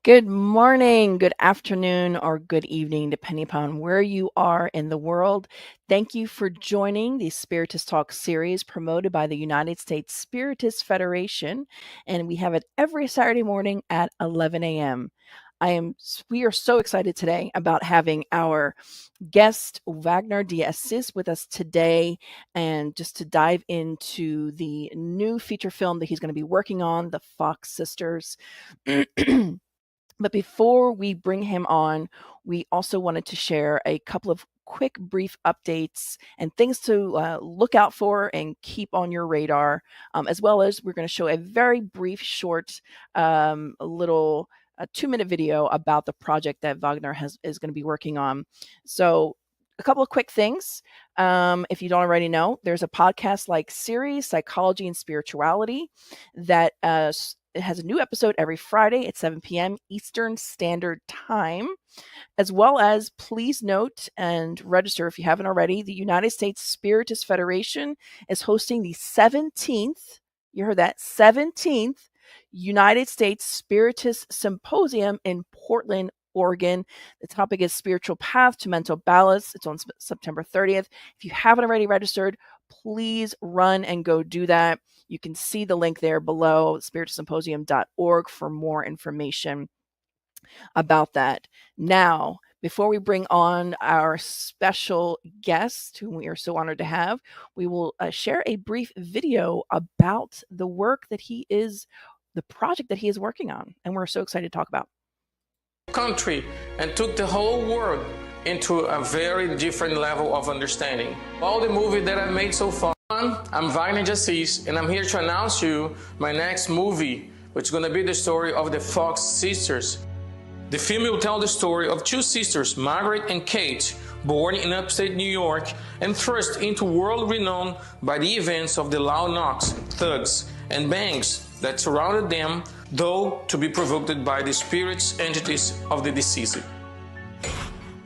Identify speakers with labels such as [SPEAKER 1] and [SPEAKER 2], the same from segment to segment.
[SPEAKER 1] Good morning, good afternoon, or good evening, depending upon where you are in the world. Thank you for joining the Spiritist Talk series promoted by the United States Spiritist Federation, and we have it every Saturday morning at 11 a.m. We are so excited today about having our guest Wagner de ASSIS with us today, and just to dive into the new feature film that he's going to be working on, The Fox Sisters. But before we bring him on, we also wanted to share a couple of quick, brief updates and things to look out for and keep on your radar, as well as we're going to show a very brief, short, little a 2-minute video about the project that Wagner is going to be working on. So a couple of quick things. If you don't already know, there's a podcast like series, Psychology and Spirituality, that it has a new episode every Friday at 7 p.m. Eastern Standard Time, as well as please note and register if you haven't already. The United States Spiritist Federation is hosting the 17th, you heard that, 17th United States Spiritist Symposium in Portland, Oregon. The topic is Spiritual Path to Mental Balance. It's on September 30th. If you haven't already registered, please run and go do that. You can see the link there below, spiritsymposium.org, for more information about that. Now, before we bring on our special guest, whom we are so honored to have, we will share a brief video about the project that he is working on, and we're so excited to talk about.
[SPEAKER 2] Country and took the whole world into a very different level of understanding. All the movies that I've made so far. I'm Wagner de ASSIS, and I'm here to announce you my next movie, which is going to be the story of the Fox Sisters. The film will tell the story of two sisters, Margaret and Kate, born in upstate New York and thrust into world renown by the events of the loud knocks, thugs, and bangs that surrounded them, though to be provoked by the spirits entities of the deceased.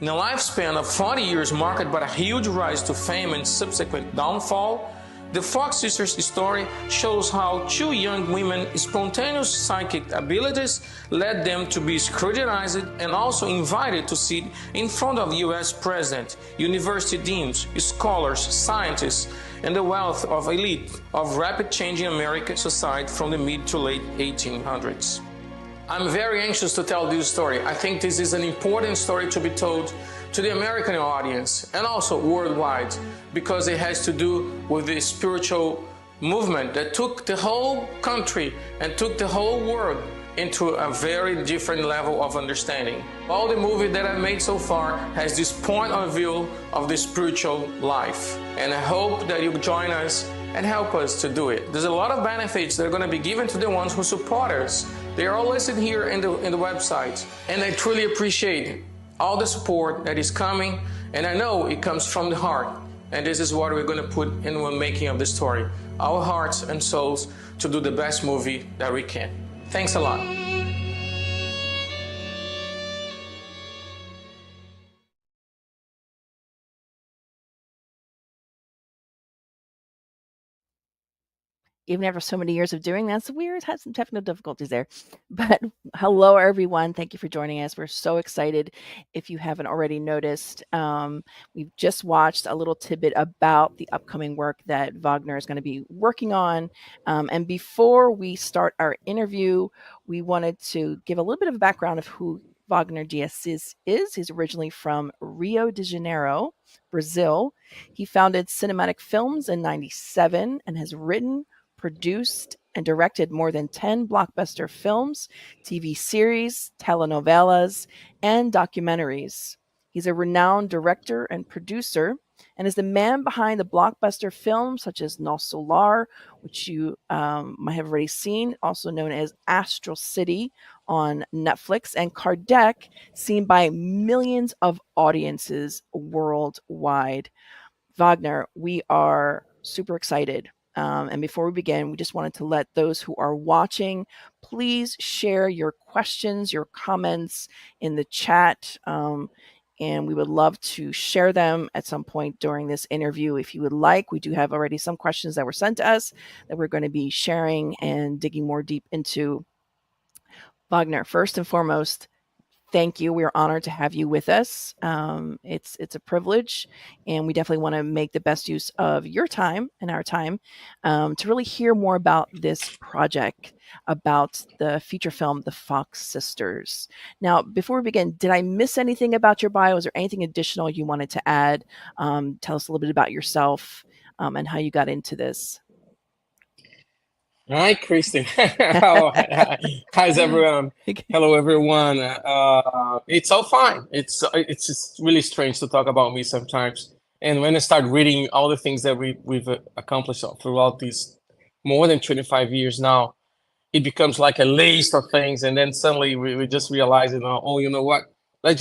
[SPEAKER 2] In a lifespan of 40 years marked by a huge rise to fame and subsequent downfall, the Fox Sisters' story shows how two young women's spontaneous psychic abilities led them to be scrutinized and also invited to sit in front of the U.S. President, university deans, scholars, scientists, and the wealth of elite of rapid changing American society from the mid to late 1800s. I'm very anxious to tell this story. I think this is an important story to be told to the American audience and also worldwide, because it has to do with the spiritual movement that took the whole country and took the whole world into a very different level of understanding. All the movies that I've made so far has this point of view of the spiritual life, and I hope that you join us and help us to do it. There's a lot of benefits that are going to be given to the ones who support us. They are all listed here in the website, and I truly appreciate all the support that is coming, and I know it comes from the heart, and this is what we're going to put in the making of the story, our hearts and souls, to do the best movie that we can. Thanks a lot.
[SPEAKER 1] Even after so many years of doing this, we've had some technical difficulties there. But hello, everyone. Thank you for joining us. We're so excited. If you haven't already noticed, we've just watched a little tidbit about the upcoming work that Wagner is going to be working on. And before we start our interview, we wanted to give a little bit of a background of who Wagner de ASSIS is. He's originally from Rio de Janeiro, Brazil. He founded Cinematic Films in '97 and has written, produced, and directed more than 10 blockbuster films, TV series, telenovelas, and documentaries. He's a renowned director and producer and is the man behind the blockbuster films such as NOSSOS, which you might have already seen, also known as Astral City on Netflix, and Kardec, seen by millions of audiences worldwide. Wagner, we are super excited. And before we begin, we just wanted to let those who are watching, please share your questions, your comments in the chat. And we would love to share them at some point during this interview if you would like. We do have already some questions that were sent to us that we're going to be sharing and digging more deep into. Wagner, first and foremost, thank you. We're honored to have you with us. It's a privilege, and we definitely want to make the best use of your time and our time to really hear more about this project, about the feature film, The Fox Sisters. Now, before we begin, did I miss anything about your bio? Is there anything additional you wanted to add? Tell us a little bit about yourself and how you got into this.
[SPEAKER 3] Hi, Kristen. How's everyone? Hello, everyone. It's all fine. It's just really strange to talk about me sometimes. And when I start reading all the things that we've accomplished throughout these more than 25 years now, it becomes like a list of things. And then suddenly we just realize, oh, you know what? Let's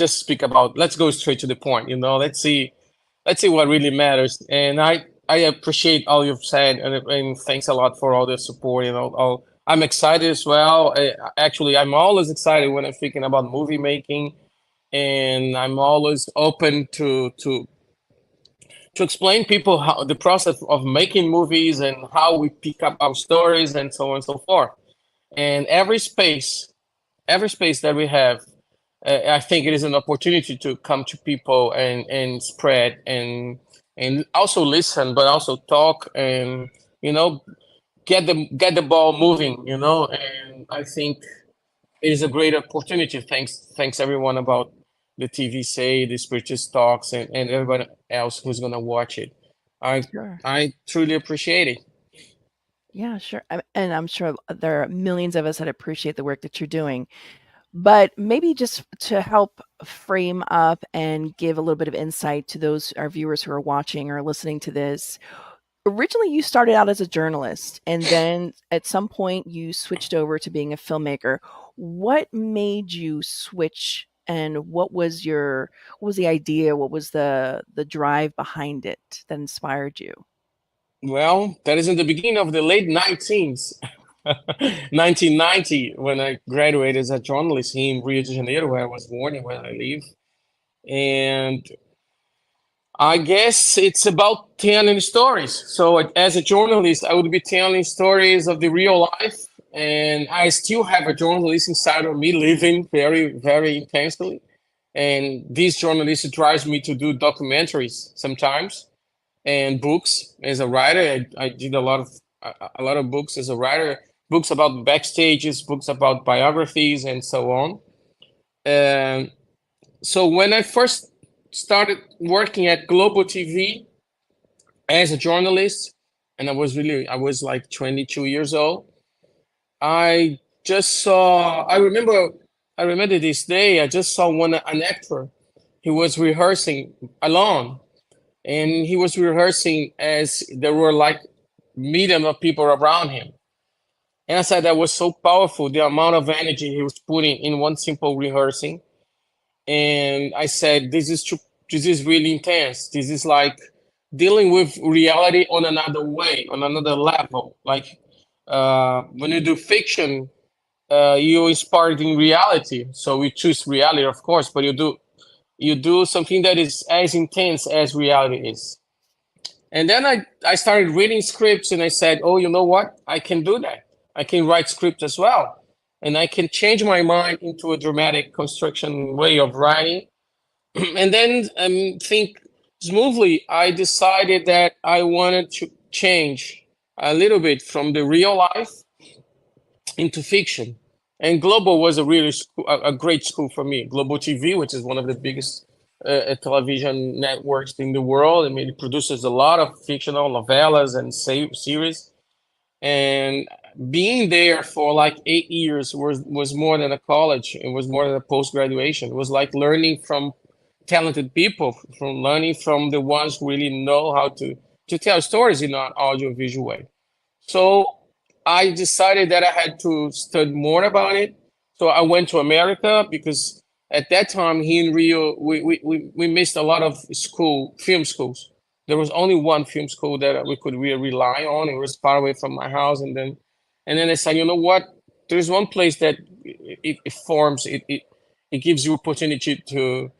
[SPEAKER 3] go straight to the point. Let's see what really matters. And I appreciate all you've said, and thanks a lot for all the support. I'm excited as well. Actually, I'm always excited when I'm thinking about movie making, and I'm always open to explain people how the process of making movies and how we pick up our stories and so on and so forth. And every space that we have, I think it is an opportunity to come to people and spread and also listen, but also talk and get the ball moving. And I think it is a great opportunity. Thanks everyone about the TV Say, the Spiritist Talks, and everybody else who's gonna watch it. I truly appreciate it.
[SPEAKER 1] Yeah, sure. And I'm sure there are millions of us that appreciate the work that you're doing. But maybe just to help frame up and give a little bit of insight to those our viewers who are watching or listening to this. Originally, you started out as a journalist, and then at some point you switched over to being a filmmaker. What made you switch, and what was the idea? What was the drive behind it that inspired you?
[SPEAKER 3] Well, that is in the beginning of the late 19s. 1990, when I graduated as a journalist here in Rio de Janeiro, where I was born and where I live. And I guess it's about telling stories. So as a journalist, I would be telling stories of the real life. And I still have a journalist inside of me living very, very intensely. And this journalist drives me to do documentaries sometimes and books. As a writer, I did a lot of books as a writer, books about backstages, books about biographies, and so on. And so when I first started working at Global TV as a journalist, and I was like 22 years old, I remember this day, I just saw an actor. He was rehearsing alone, and he was rehearsing as there were like millions of people around him. And I said that was so powerful, the amount of energy he was putting in one simple rehearsing. And I said, this is really intense. This is like dealing with reality on another way, on another level. Like when you do fiction, you're inspired in reality. So we choose reality, of course, but you do something that is as intense as reality is. And then I started reading scripts, and I said, oh, you know what? I can do that. I can write scripts as well. And I can change my mind into a dramatic construction way of writing. And then think smoothly, I decided that I wanted to change a little bit from the real life into fiction. And Global was a great school for me. Global TV, which is one of the biggest television networks in the world. I mean, it produces a lot of fictional novellas and series. And being there for like 8 years was more than a college. It was more than a post-graduation. It was like learning from talented people, from learning from the ones who really know how to tell stories in an audio-visual way. So I decided that I had to study more about it. So I went to America because at that time here in Rio, we missed a lot of film schools. There was only one film school that we could really rely on. It was far away from my house. And then I said, you know what? There's one place that it gives you opportunity to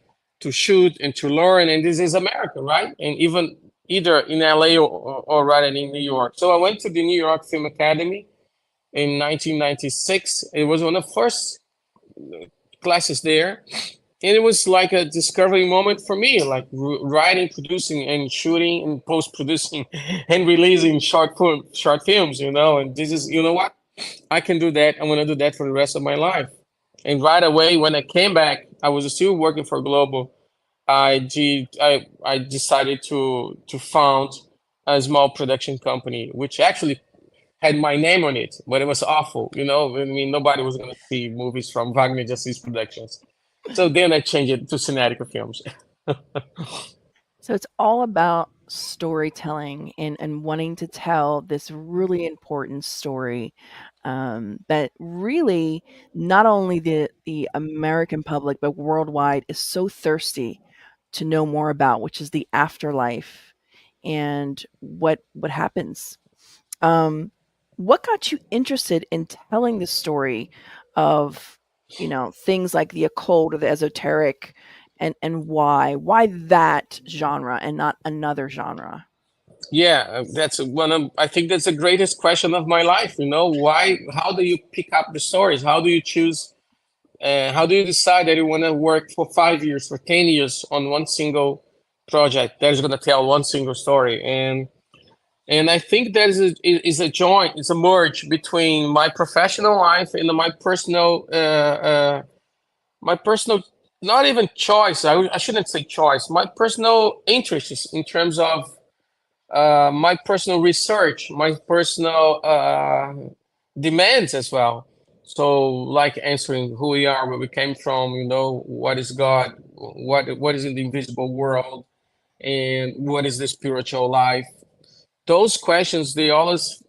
[SPEAKER 3] shoot and to learn. And this is America, right? And even either in LA or rather in New York. So I went to the New York Film Academy in 1996. It was one of the first classes there, and it was like a discovery moment for me, like writing, producing, and shooting, and post-producing, and releasing short films. And this is, you know what, I can do that. I'm gonna do that for the rest of my life. And right away, when I came back, I was still working for Global. I decided to found a small production company, which actually had my name on it, but it was awful. I mean, nobody was going to see movies from Wagner Justice Productions. So then I changed it to Cinetica Films.
[SPEAKER 1] So it's all about storytelling and wanting to tell this really important story that really not only the American public but worldwide is so thirsty to know more about, which is the afterlife and what happens. What got you interested in telling the story of things like the occult or the esoteric, and why that genre and not another genre?
[SPEAKER 3] Yeah, I think that's the greatest question of my life. How do you pick up the stories? How do you choose? How do you decide that you want to work for 5 years, for 10 years on one single project that is going to tell one single story? And I think there is a joint, it's a merge between my professional life and my personal, not even choice. I shouldn't say choice. My personal interests in terms of my personal research, my personal demands as well. So, like answering who we are, where we came from, what is God, what is in the invisible world, and what is the spiritual life. Those questions, they always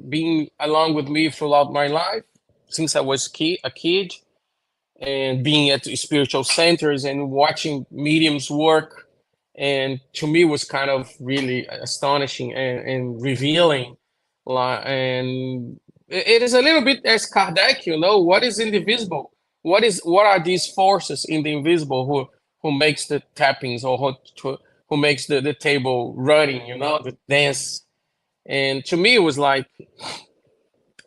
[SPEAKER 3] been along with me throughout my life since I was a kid, and being at spiritual centers and watching mediums work. And to me was kind of really astonishing and revealing. And it is a little bit as Kardec, what is indivisible? What are these forces in the invisible who makes the tappings, or who makes the table running, the dance? And to me, it was like,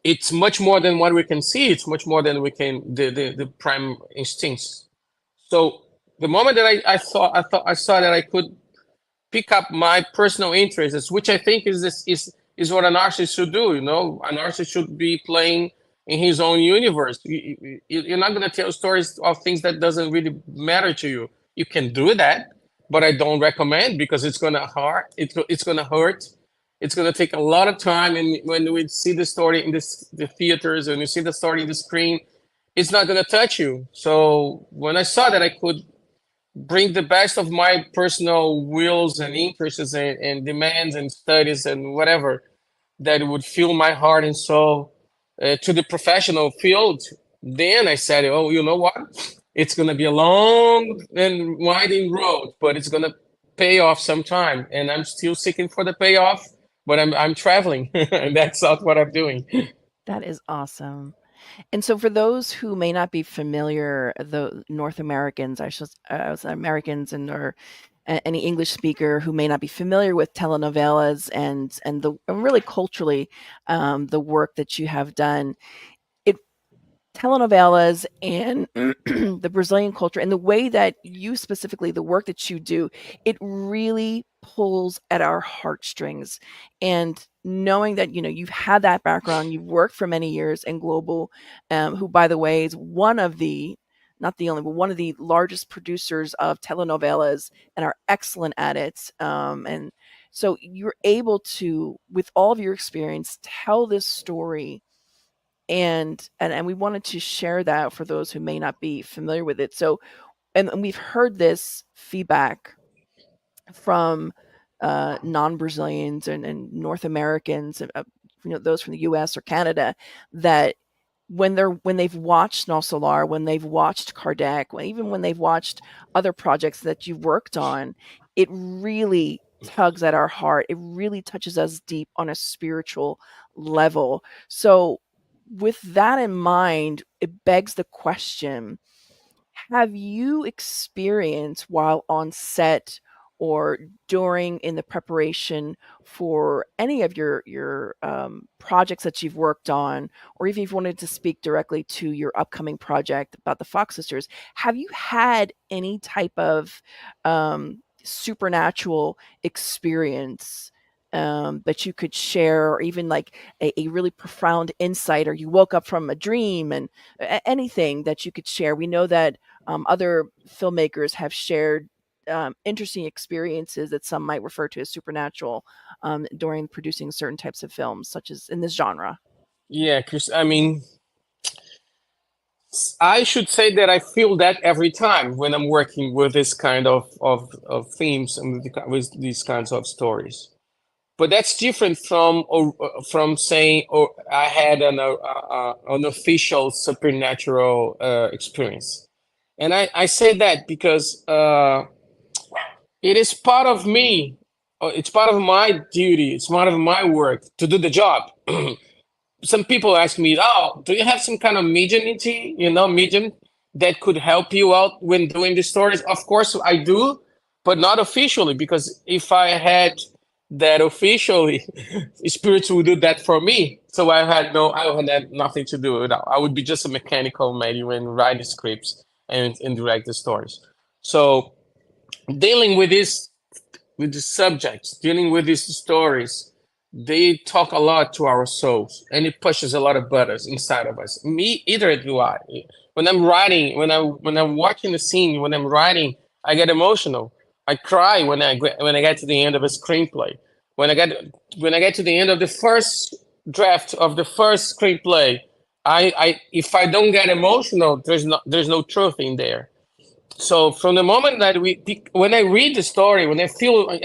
[SPEAKER 3] it's much more than what we can see. It's much more than the prime instincts. So the moment that I saw that I could pick up my personal interests, which I think is what an artist should do. An artist should be playing in his own universe. You're not going to tell stories of things that doesn't really matter to you. You can do that, but I don't recommend, because it's going to hurt. It's going to hurt. It's going to take a lot of time. And when we see the story in the theaters, and you see the story in the screen, it's not going to touch you. So when I saw that I could bring the best of my personal wills and interests and demands and studies and whatever that would fill my heart and soul to the professional field, then I said, oh, you know what? It's going to be a long and winding road, but it's going to pay off sometime. And I'm still seeking for the payoff, but I'm traveling, and that's not what I'm doing.
[SPEAKER 1] That is awesome. And so for those who may not be familiar, the North Americans, Americans or any English speaker who may not be familiar with telenovelas and really culturally, the work that you have done, telenovelas and the Brazilian culture and the way that you specifically, the work that you do, it really pulls at our heartstrings. And knowing that, you've had that background, you've worked for many years in Global, who, by the way, is one of the, not the only, but one of the largest producers of telenovelas and are excellent at it. And so you're able to, with all of your experience, tell this story, and we wanted to share that for those who may not be familiar with it. So, and we've heard this feedback from non-Brazilians and North Americans, those from the U.S. or Canada, that when they've watched Nossolar, when they've watched Kardec, even when they've watched other projects that you've worked on, it really tugs at our heart. It really touches us deep on a spiritual level. So with that in mind, it begs the question, have you experienced while on set or during in the preparation for any of your projects that you've worked on, or if you've wanted to speak directly to your upcoming project about the Fox sisters, have you had any type of supernatural experience that you could share, or even like a really profound insight, or you woke up from a dream, and anything that you could share? We know that other filmmakers have shared interesting experiences that some might refer to as supernatural during producing certain types of films, such as in this genre.
[SPEAKER 3] Yeah, Chris, I mean, I should say that I feel that every time when I'm working with this kind of themes and with these kinds of stories. But that's different from saying, "Oh, I had an official supernatural experience." And I say that because it is part of me. It's part of my duty. It's part of my work to do the job. Some people ask me, "Oh, do you have some kind of mediumity, medium that could help you out when doing the stories?" Of course I do, but not officially, because if I had that officially, spirits would do that for me. So I had nothing to do with it. I would be just a mechanical medium and write the scripts and direct the stories. So dealing with the subjects, dealing with these stories, they talk a lot to our souls, and it pushes a lot of buttons inside of us. Me, either do I. When I'm writing, when I'm watching the scene, when I'm writing, I get emotional. I cry when I get to the end of a screenplay. When I get to the end of the first draft of the first screenplay, I if I don't get emotional, there's no truth in there. So from the moment that when I read the story, when I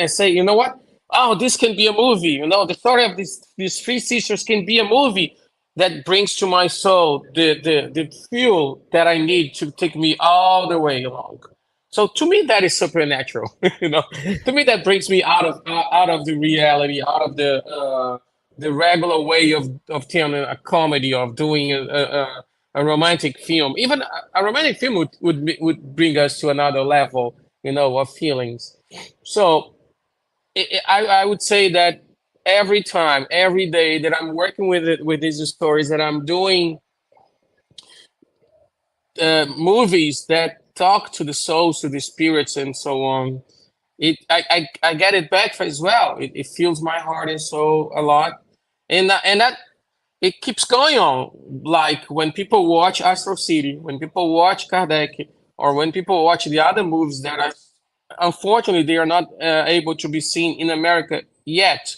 [SPEAKER 3] say, you know what? Oh, this can be a movie. The story of these three sisters can be a movie. That brings to my soul the fuel that I need to take me all the way along. So to me, that is supernatural. To me, that brings me out of the reality, out of the regular way of telling a comedy, of doing a romantic film. Even a romantic film would bring us to another level, of feelings. So I would say that every time, every day that I'm working with these stories, that I'm doing movies that talk to the souls, to the spirits, and so on, I get it back as well. It fills my heart and soul a lot, and that it keeps going on. Like when people watch Astro City, when people watch Kardec, or when people watch the other movies that are, unfortunately, they are not able to be seen in America yet,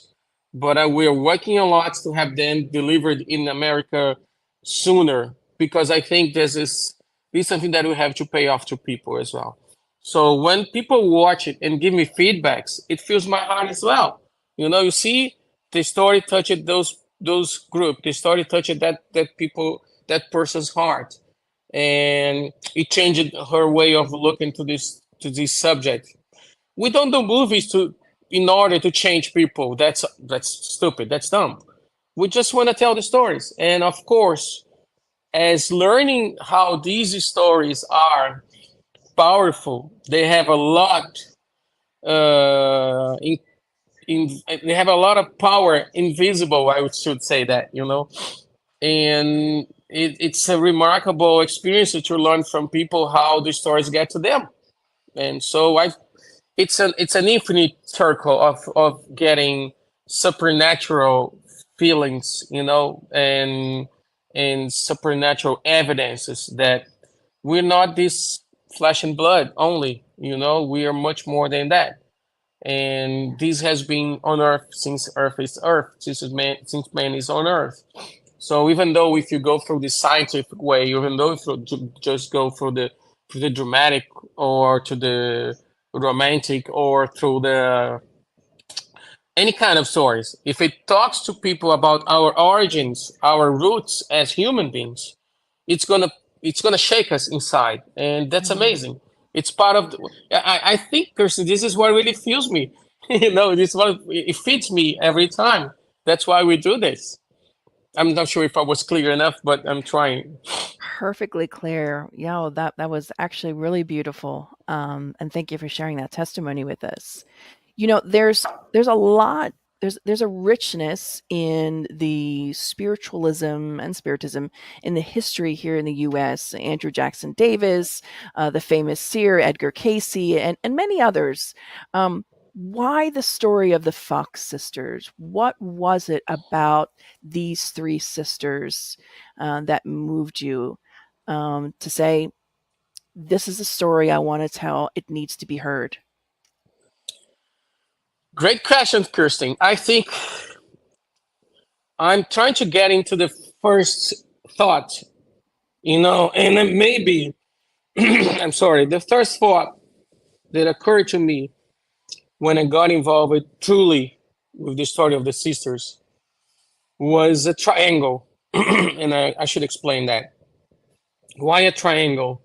[SPEAKER 3] but we're working a lot to have them delivered in America sooner, because I think this is something that we have to pay off to people as well. So when people watch it and give me feedbacks, it fills my heart as well. You see, the story touched those group. The story touched that person's heart, and it changed her way of looking to this subject. We don't do movies in order to change people. That's stupid. That's dumb. We just want to tell the stories, and of course, as learning how these stories are powerful, they have a lot they have a lot of power, invisible, I should say that, and it's a remarkable experience to learn from people how the stories get to them. And so it's an infinite circle of getting supernatural feelings, and supernatural evidences that we're not this flesh and blood only. We are much more than that. And this has been on Earth since Earth is Earth, since man is on Earth. So even though if you go through the scientific way, even though if you just go through the dramatic, or to the romantic, or through the any kind of stories, if it talks to people about our origins, our roots as human beings, it's gonna shake us inside, and that's amazing. It's part of I think, Kirsten, this is what really fuels me. This what it feeds me every time. That's why we do this. I'm not sure if I was clear enough, but I'm trying.
[SPEAKER 1] perfectly clear. Yeah, that was actually really beautiful. And thank you for sharing that testimony with us. You know, there's a lot, there's a richness in the spiritualism and spiritism in the history here in the U.S. Andrew Jackson Davis, the famous seer Edgar Cayce, and many others. Why the story of the Fox sisters? What was it about these three sisters that moved you to say, this is a story I want to tell. It needs to be heard.
[SPEAKER 3] Great question, Kirsten. I think I'm trying to get into the first thought, and then maybe, I'm sorry, the first thought that occurred to me when I got involved truly with the story of the sisters was a triangle. And I should explain that. Why a triangle?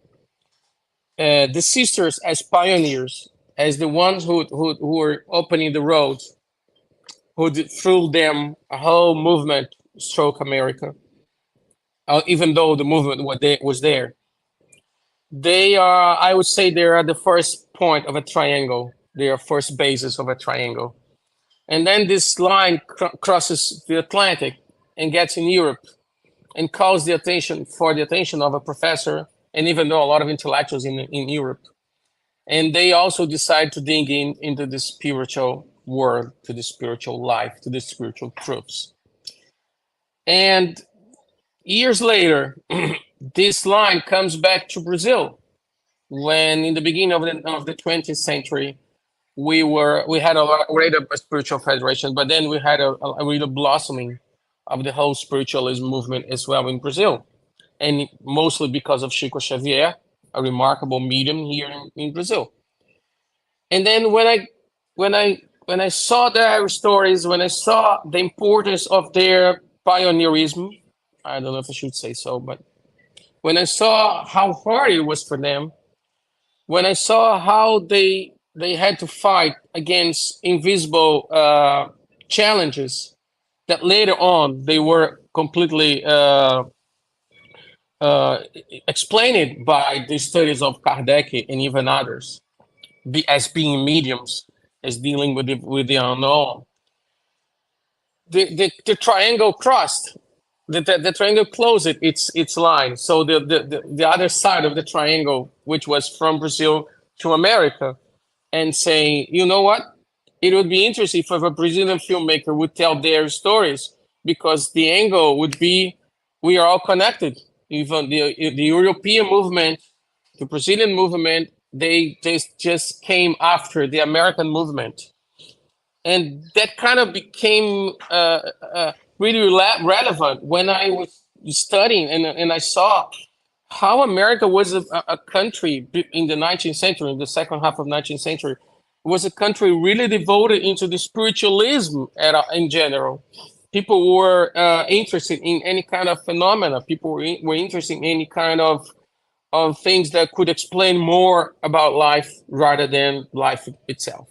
[SPEAKER 3] The sisters as pioneers, as the ones who were opening the roads, who through them a whole movement struck America, even though the movement was there. They are, I would say, they are the first point of a triangle. They are first basis of a triangle. And then this line crosses the Atlantic and gets in Europe and calls the attention of a professor and even though a lot of intellectuals in Europe. And they also decide to dig into the spiritual world, to the spiritual life, to the spiritual truths. And years later, this line comes back to Brazil, when in the beginning of the 20th century, we had already a spiritual federation, but then we had a real blossoming of the whole spiritualism movement as well in Brazil, and mostly because of Chico Xavier, a remarkable medium here in Brazil. And then when I saw their stories, when I saw the importance of their pioneerism, I don't know if I should say so, but when I saw how hard it was for them, when I saw how they had to fight against invisible challenges that later on they were completely explained by the studies of Kardec and even others, as being mediums, as dealing with the unknown. The triangle crossed. The triangle closed its line. So the other side of the triangle, which was from Brazil to America, and saying, you know what? It would be interesting if a Brazilian filmmaker would tell their stories, because the angle would be, we are all connected. Even the European movement, the Brazilian movement, they just came after the American movement. And that kind of became really relevant when I was studying and I saw how America was a country in the 19th century, in the second half of 19th century, was a country really devoted into the spiritualism in general. People were interested in any kind of phenomena. People were interested in any kind of things that could explain more about life rather than life itself.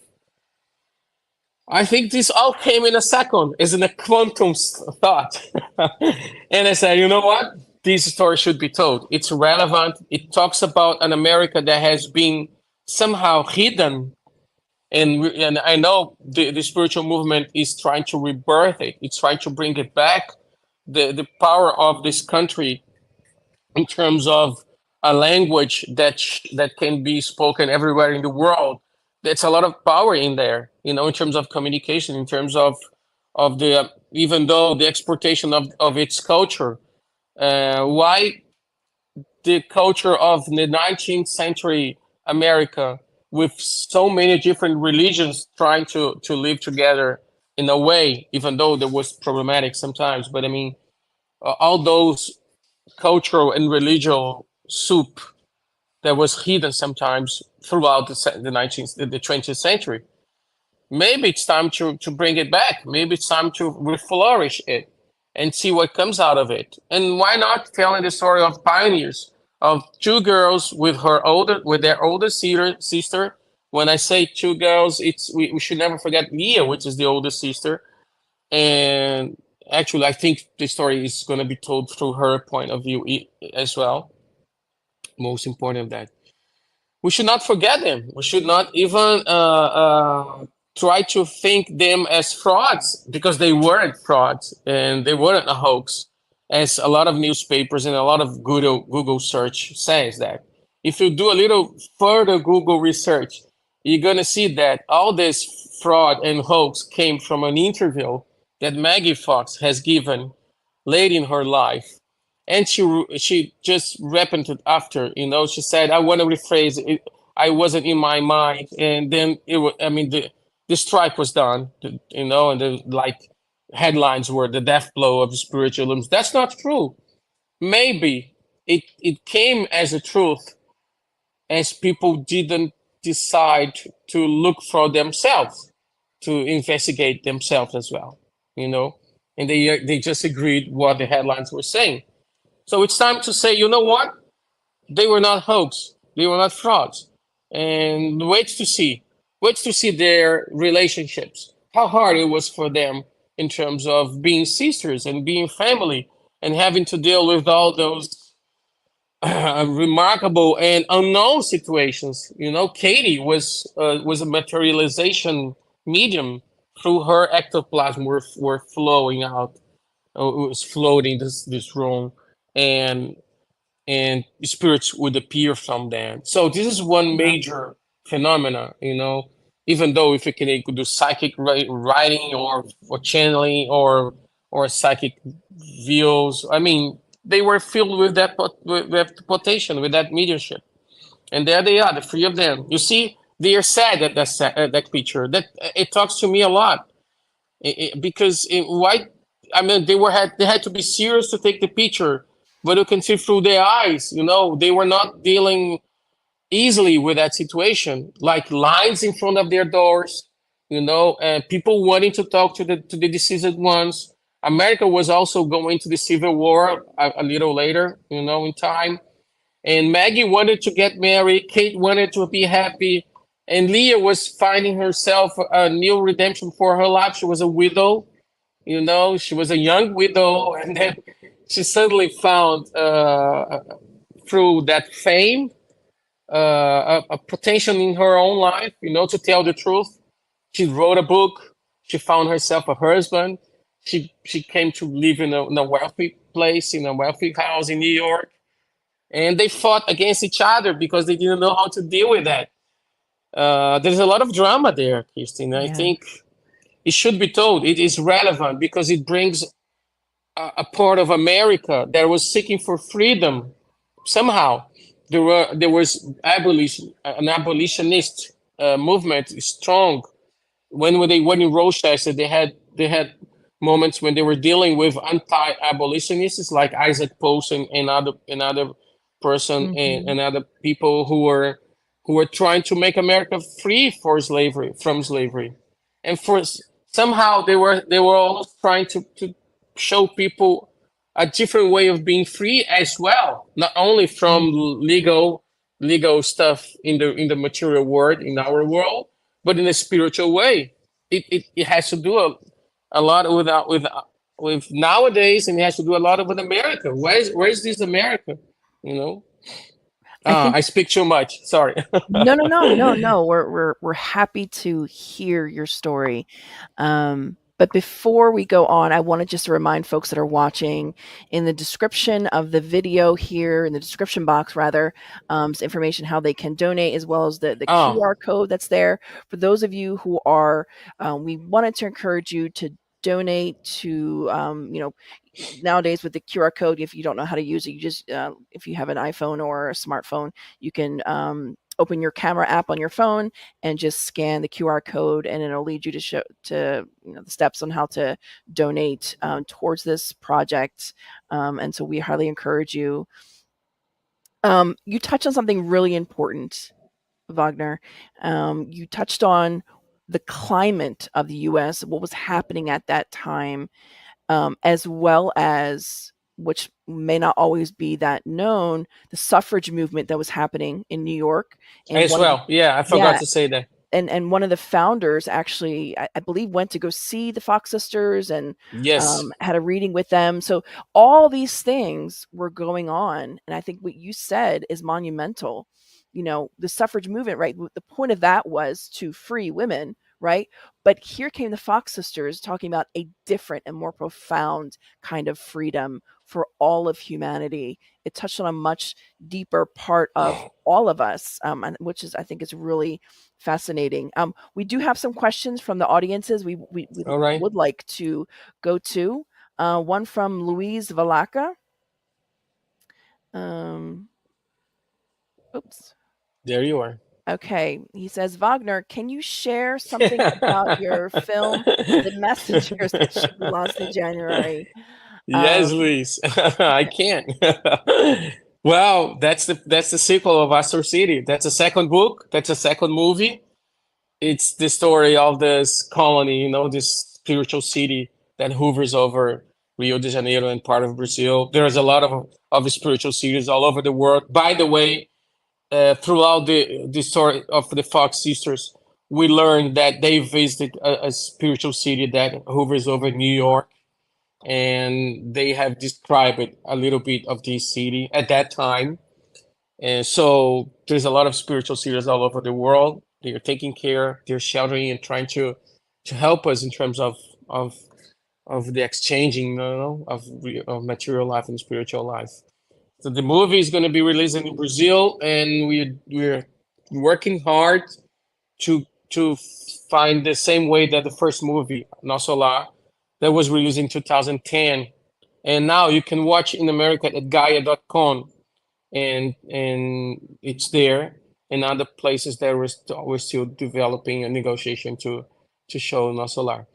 [SPEAKER 3] I think this all came in a second, as in a quantum thought. And I said, you know what? This story should be told. It's relevant. It talks about an America that has been somehow hidden. And I know the spiritual movement is trying to rebirth it. It's trying to bring it back, the power of this country in terms of a language that can be spoken everywhere in the world. There's a lot of power in there, in terms of communication, in terms of the, even though the exportation of its culture. Why the culture of the 19th century America, with so many different religions trying to live together in a way, even though there was problematic sometimes, but I mean, all those cultural and religious soup that was hidden sometimes throughout the 20th century. Maybe it's time to bring it back. Maybe it's time to reflourish it and see what comes out of it. And why not telling the story of pioneers, of two girls with their older sister. When I say two girls, we should never forget Leah, which is the older sister. And actually, I think the story is going to be told through her point of view as well. Most important of that. We should not forget them. We should not even try to think them as frauds, because they weren't frauds and they weren't a hoax, as a lot of newspapers and a lot of Google search says that. If you do a little further Google research, you're going to see that all this fraud and hoax came from an interview that Maggie Fox has given late in her life. And she just repented after, she said, I want to rephrase it. I wasn't in my mind. And then the strike was done, and the headlines were the death blow of spiritualism. That's not true. Maybe it came as a truth, as people didn't decide to look for themselves, to investigate themselves as well, and they just agreed what the headlines were saying. So it's time to say, you know what? They were not hoax. They were not frauds. And wait to see their relationships, how hard it was for them in terms of being sisters and being family and having to deal with all those remarkable and unknown situations. Katie was a materialization medium. Through her ectoplasm were flowing out. It was floating this room, and spirits would appear from them. So this is one major phenomena, even though if you could do psychic writing or channeling or psychic views, they were filled with that potential, with that mediumship. And there they are, the three of them. You see, they are sad at that picture. That it talks to me a lot, because why? They had to be serious to take the picture, but you can see through their eyes, they were not dealing easily with that situation. Like lines in front of their doors, and people wanting to talk to the deceased ones. America was also going to the Civil War a little later, in time. And Maggie wanted to get married. Kate wanted to be happy. And Leah was finding herself a new redemption for her life. She was a widow, she was a young widow. And then she suddenly found, through that fame, a potential in her own life, to tell the truth. She wrote a book. She found herself a husband. She came to live in a wealthy place, in a wealthy house in New York. And they fought against each other because they didn't know how to deal with that. There's a lot of drama there, Christine. Yeah. I think it should be told. It is relevant because it brings a part of America that was seeking for freedom. Somehow, there was an abolitionist movement strong. When they were in Rochester, they had moments when they were dealing with anti-abolitionists like Isaac Post and other person and other people who were trying to make America free from slavery, and somehow they were always trying to show people a different way of being free as well, not only from legal stuff in the material world, in our world, but in a spiritual way. It has to do a lot with nowadays, and it has to do a lot with America. Where is this America? I speak too much. Sorry.
[SPEAKER 1] No. We're happy to hear your story. But before we go on, I wanted just to remind folks that are watching, in the description of the video here, in the description box rather, some information how they can donate, as well as the QR code that's there. For those of you who are, we wanted to encourage you to donate to, nowadays with the QR code, if you don't know how to use it, you just, if you have an iPhone or a smartphone, you can open your camera app on your phone and just scan the QR code, and it'll lead you to the steps on how to donate towards this project. And so we highly encourage you. You touched on something really important, Wagner. You touched on the climate of the U.S., what was happening at that time, as well as, which may not always be that known, the suffrage movement that was happening in New York.
[SPEAKER 3] As well. Yeah, I forgot to say that.
[SPEAKER 1] and one of the founders actually, I believe, went to go see the Fox sisters and
[SPEAKER 3] Yes.
[SPEAKER 1] had a reading with them. So all these things were going on, and I think what you said is monumental. The suffrage movement, right? The point of that was to free women, right? But here came the Fox sisters talking about a different and more profound kind of freedom for all of humanity. It touched on a much deeper part of all of us, which I think is really fascinating. We do have some questions from the audiences we
[SPEAKER 3] All right.
[SPEAKER 1] would like to go to. One from Luis Valaca. Oops.
[SPEAKER 3] There you are.
[SPEAKER 1] Okay. He says, Wagner, can you share something about your film, The Messengers, that should be launched in January?
[SPEAKER 3] Yes, Luis. I can. Well, that's the sequel of Astor City. That's a second book. That's a second movie. It's the story of this colony, this spiritual city that hovers over Rio de Janeiro and part of Brazil. There's a lot of spiritual cities all over the world. By the way, throughout the story of the Fox sisters, we learned that they visited a spiritual city that hovers over New York, and they have described a little bit of this city at that time. And so there's a lot of spiritual cities all over the world. They are taking care, they're sheltering and trying to help us in terms of the exchanging, of material life and spiritual life. So the movie is going to be released in Brazil, and we're working hard to find the same way that the first movie, Nosso Lar, that was released in 2010, and now you can watch in America at Gaia.com, and it's there, and other places that we're still developing a negotiation to show Nosso Lar.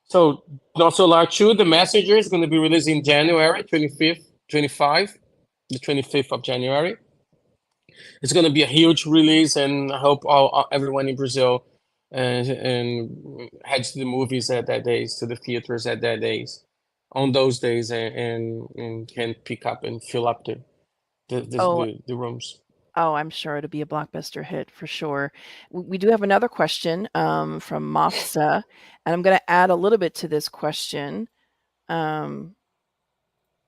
[SPEAKER 3] So Nosso Lar 2, The Messenger, is going to be released in January 25. The 25th of January. It's going to be a huge release, and I hope everyone in Brazil and heads to the movies at that days, to the theaters at that days, on those days, and can pick up and fill up the rooms.
[SPEAKER 1] Oh, I'm sure it'll be a blockbuster hit for sure. We do have another question from Mafsa, and I'm going to add a little bit to this question.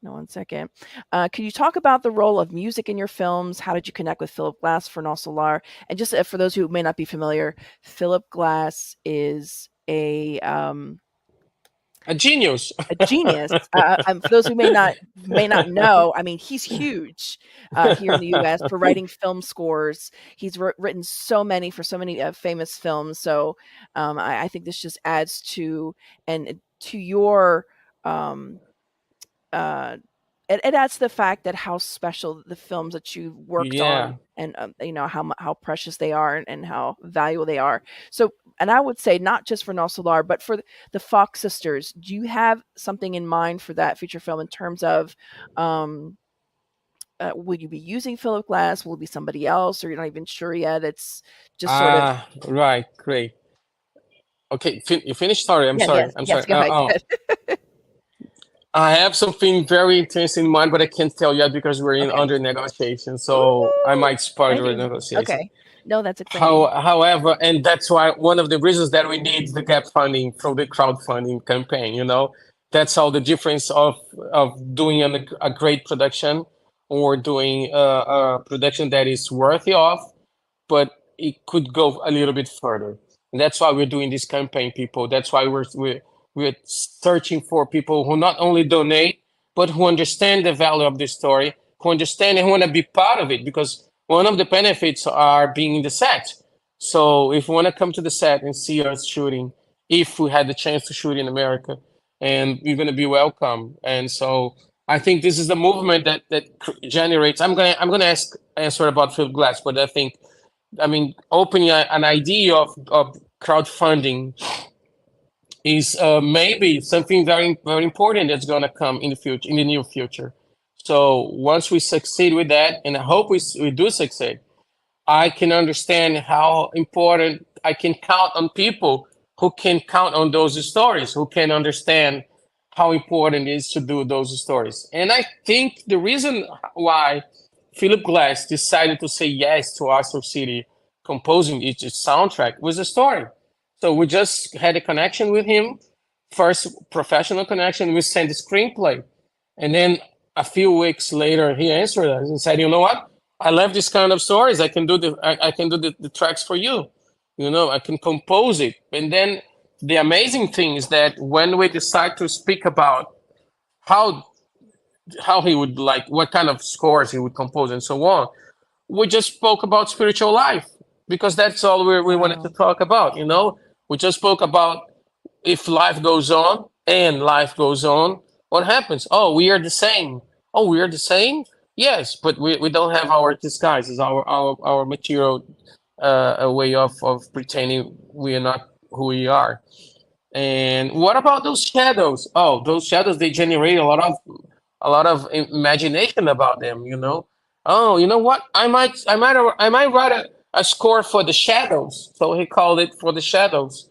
[SPEAKER 1] No, one second. Can you talk about the role of music in your films? How did you connect with Philip Glass for Nosso Lar? And just for those who may not be familiar, Philip Glass is a
[SPEAKER 3] genius.
[SPEAKER 1] A genius. For those who may not know, I mean, he's huge here in the U.S. for writing film scores. He's written so many famous films. So I think this just adds to your it adds to the fact that how special the films that you've worked on, and how precious they are and how valuable they are. So, and I would say not just for Nosso Lar, but for the Fox sisters, do you have something in mind for that feature film in terms of will you be using Philip Glass? Will it be somebody else, or you're not even sure yet? It's just sort of
[SPEAKER 3] right. Great. Okay, you finished. Sorry, I'm sorry. I'm sorry.
[SPEAKER 1] Go ahead.
[SPEAKER 3] I have something very intense in mind, but I can't tell yet because we're under negotiation. So I might spoil the negotiation.
[SPEAKER 1] Okay. No, that's exciting.
[SPEAKER 3] However, and that's why one of the reasons that we need the gap funding from the crowdfunding campaign. That's all the difference of doing a great production or doing a production that is worthy of, but it could go a little bit further. And that's why we're doing this campaign, people. That's why we're searching for people who not only donate, but who understand the value of the story, who understand and who want to be part of it, because one of the benefits are being in the set. So if you want to come to the set and see us shooting, if we had the chance to shoot in America, and you're going to be welcome. And so I think this is the movement that generates. I'm gonna answer about Philip Glass, but opening an idea of crowdfunding is maybe something very, very important that's going to come in the near future. So once we succeed with that, and I hope we do succeed, I can understand how important I can count on people who can count on those stories, who can understand how important it is to do those stories. And I think the reason why Philip Glass decided to say yes to Astor City composing each soundtrack was a story. So we just had a connection with him, first professional connection. We sent the screenplay, and then a few weeks later, he answered us and said, "You know what? I love this kind of stories. I can do the tracks for you. You know, I can compose it." And then the amazing thing is that when we decide to speak about how he would like, what kind of scores he would compose and so on, we just spoke about spiritual life, because that's all we wanted to talk about. You know, we just spoke about, if life goes on and life goes on, what happens? Oh, we are the same. Oh, we are the same. Yes, but we don't have our disguises, our material, a way of pretending we are not who we are. And what about those shadows? Oh, those shadows, they generate a lot of imagination about them, you know. Oh, you know what? I might write a score for the shadows. So he called it For the Shadows.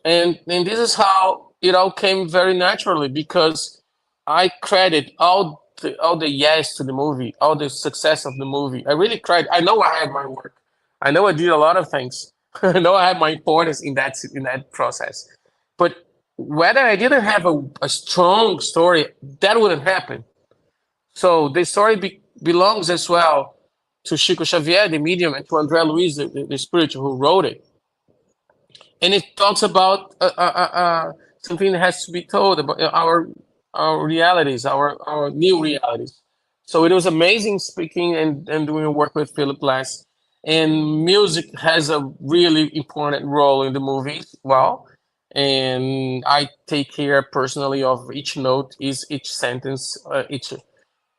[SPEAKER 3] And this is how it all came very naturally, because I credit all the yes to the movie, all the success of the movie. I really cried. I know I had my work. I know I did a lot of things. I know I had my importance in that process. But whether I didn't have a strong story, that wouldn't happen. So the story belongs as well to Chico Xavier, the medium, and to André Luiz, the spiritual, who wrote it. And it talks about something that has to be told about our realities, our new realities. So it was amazing speaking and doing work with Philip Glass. And music has a really important role in the movie. Well, and I take care personally of each note, is each sentence, each.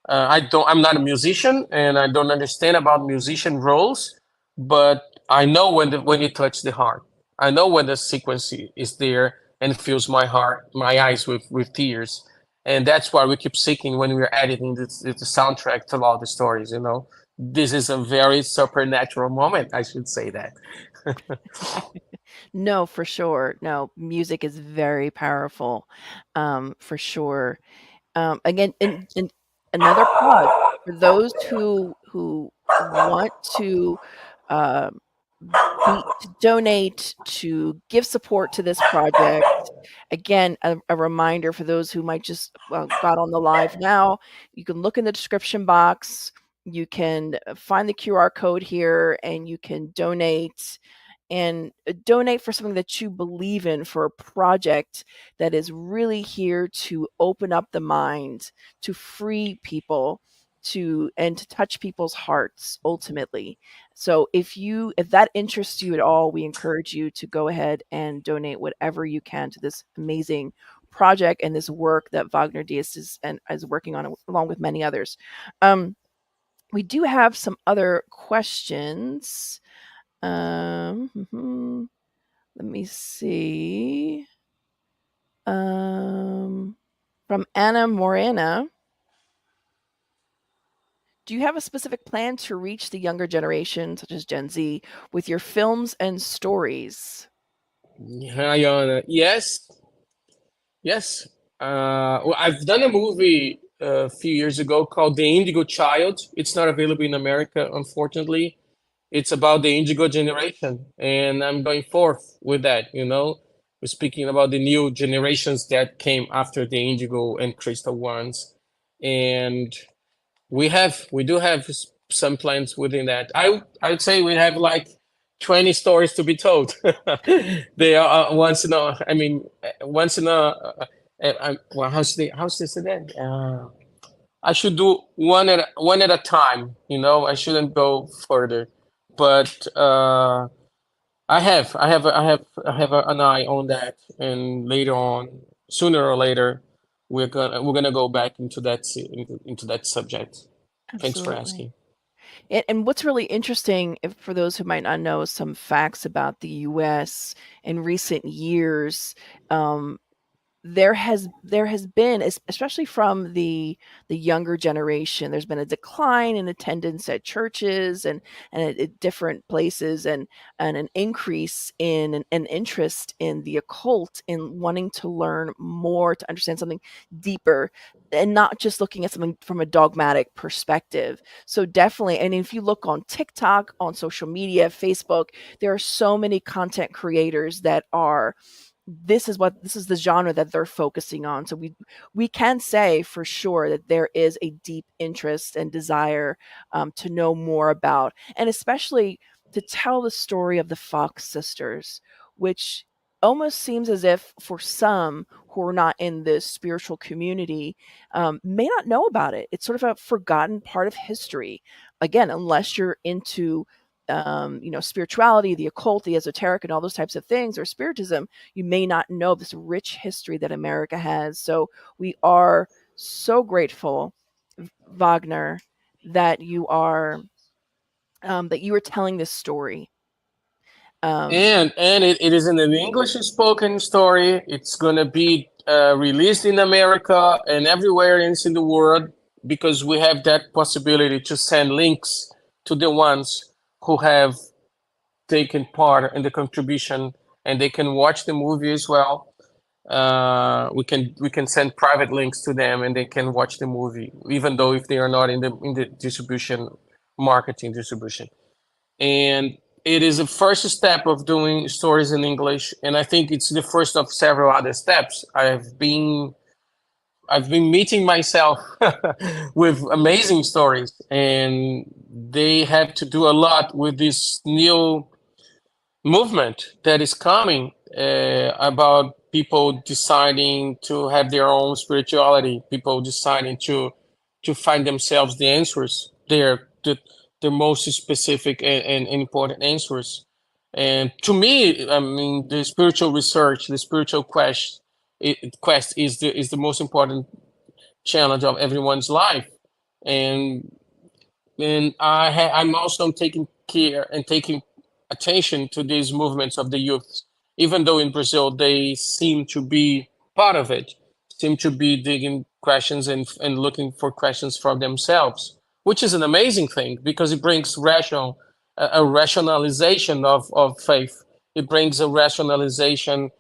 [SPEAKER 3] I'm not a musician, and I don't understand about musician roles, but I know when you touch the heart. I know when the sequence is there and fills my heart, my eyes with tears, and that's why we keep seeking when we're editing the soundtrack to all the stories. You know, this is a very supernatural moment. I should say that.
[SPEAKER 1] No, for sure. No, music is very powerful, for sure. Again, and another plug for those who want to uh, to donate, to give support to this project. Again, a reminder for those who might just got on the live now. You can look in the description box. You can find the QR code here, and you can donate. And donate for something that you believe in, for a project that is really here to open up the mind, to free people, and to touch people's hearts ultimately. So if that interests you at all, we encourage you to go ahead and donate whatever you can to this amazing project and this work that Wagner Diaz is working on, along with many others. We do have some other questions. Let me see. From Anna Morena. Do you have a specific plan to reach the younger generation, such as Gen Z, with your films and stories?
[SPEAKER 3] Hi, Anna. Yes, yes. Well, I've done a movie a few years ago called The Indigo Child. It's not available in America, unfortunately. It's about the Indigo generation, and I'm going forth with that. You know, we're speaking about the new generations that came after the Indigo and Crystal ones, and we do have some plans within that. I would say we have like 20 stories to be told. They are once in a, I mean, once in a, well, how's this again? I should do one at a time. You know, I shouldn't go further. But I have an eye on that, and later on, sooner or later, we're gonna go back into into that subject. Thanks for
[SPEAKER 1] Absolutely.
[SPEAKER 3] asking.
[SPEAKER 1] And what's really interesting, for those who might not know some facts about the U.S. in recent years, there has been, especially from the younger generation, there's been a decline in attendance at churches and at different places, and an increase in an interest in the occult, in wanting to learn more, to understand something deeper, and not just looking at something from a dogmatic perspective. So definitely, and if you look on TikTok, on social media, Facebook, there are so many content creators that are, this is the genre that they're focusing on. So we can say for sure that there is a deep interest and desire to know more about, and especially to tell the story of the Fox sisters, which almost seems as if for some who are not in the spiritual community may not know about it. It's sort of a forgotten part of history. Again, unless you're into spirituality, the occult, the esoteric, and all those types of things, or spiritism, you may not know this rich history that America has. So we are so grateful, Wagner, that you are telling this story.
[SPEAKER 3] And it is an English spoken story. It's gonna be released in America and everywhere else in the world, because we have that possibility to send links to the ones who have taken part in the contribution, and they can watch the movie as well. We can send private links to them, and they can watch the movie, even though if they are not in the distribution, marketing distribution. And it is the first step of doing stories in English, and I think it's the first of several other steps. I've been meeting myself with amazing stories, and they have to do a lot with this new movement that is coming about people deciding to have their own spirituality, people deciding to find themselves the answers, the most specific and important answers. And to me, I mean, the spiritual research, the spiritual quest is the most important challenge of everyone's life. And I'm also taking care and taking attention to these movements of the youth, even though in Brazil they seem to be part of it, seem to be digging questions and looking for questions for themselves, which is an amazing thing, because it brings a rationalization of faith. It brings a rationalization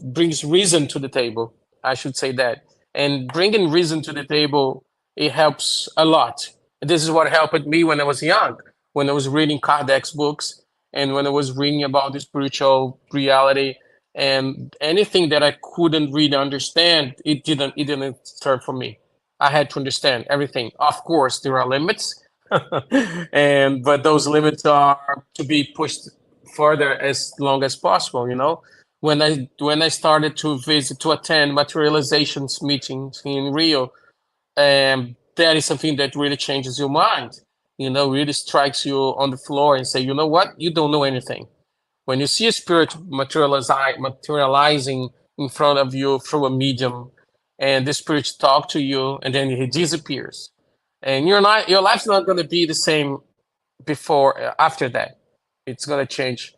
[SPEAKER 3] brings reason to the table. I should say that. And bringing reason to the table, it helps a lot. This is what helped me when I was young, when I was reading Kardec's books, and when I was reading about the spiritual reality, and anything that I couldn't really understand, it didn't serve for me. I had to understand everything. Of course, there are limits, but those limits are to be pushed further as long as possible. You know, when I started to attend materializations meetings in Rio, that is something that really changes your mind. You know, really strikes you on the floor and say, you know what, you don't know anything. When you see a spirit materializing in front of you through a medium, and the spirit talk to you, and then he disappears, and your life's not going to be the same after that. It's going to change.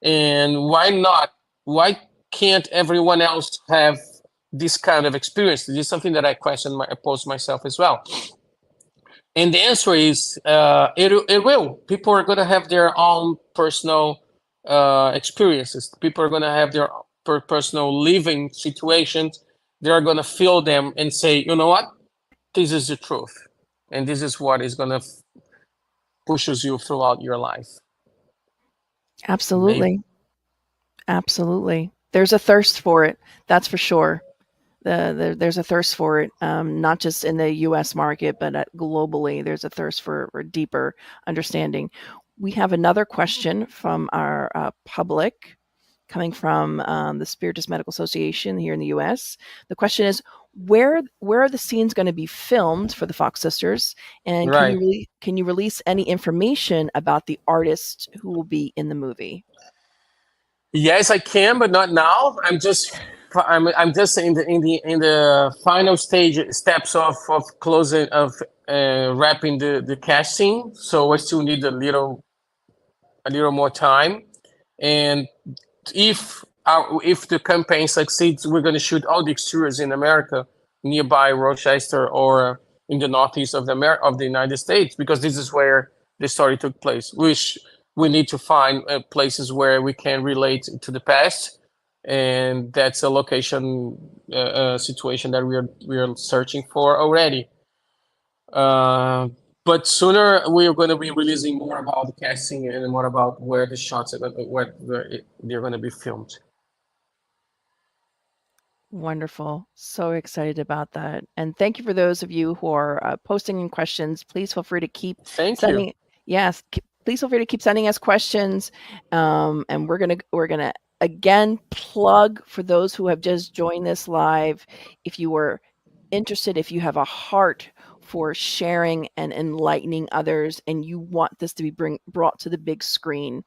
[SPEAKER 3] And why not? Why can't everyone else have this kind of experience? This is something that I pose myself as well. And the answer is it will. People are going to have their own personal experiences. People are going to have their personal living situations. They're going to feel them and say, you know what? This is the truth. And this is what is going to pushes you throughout your life.
[SPEAKER 1] Absolutely. Maybe. Absolutely. There's a thirst for it. That's for sure. There's a thirst for it, not just in the U.S. market, but globally. There's a thirst for deeper understanding. We have another question from our public, coming from the Spiritist Medical Association here in the U.S. The question is, where are the scenes going to be filmed for the Fox sisters, and right. Can you release any information about the artist who will be in the movie?
[SPEAKER 3] Yes, I can, but not now. I'm just in the final steps of closing of wrapping the casting. So I still need a little more time. And if if the campaign succeeds, we're going to shoot all the exteriors in America, nearby Rochester or in the northeast of the United States, because this is where the story took place. We need to find places where we can relate to the past, and that's a location situation that we are searching for already. But sooner we are going to be releasing more about the casting and more about where the shots are where they're going to be filmed.
[SPEAKER 1] Wonderful. So excited about that. And thank you for those of you who are posting in questions. Please feel free to keep sending. Yes, please feel free to keep sending us questions. And we're gonna again plug for those who have just joined this live. If you were interested, if you have a heart for sharing and enlightening others, and you want this to be brought to the big screen,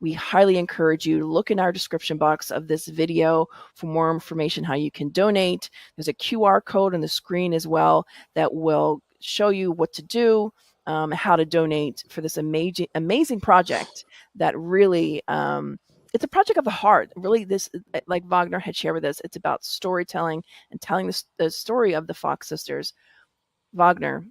[SPEAKER 1] we highly encourage you to look in our description box of this video for more information how you can donate. There's a QR code on the screen as well that will show you what to do, how to donate for this amazing project that really it's a project of the heart. Really, this, like Wagner had shared with us, it's about storytelling and telling the story of the Fox sisters. Wagner,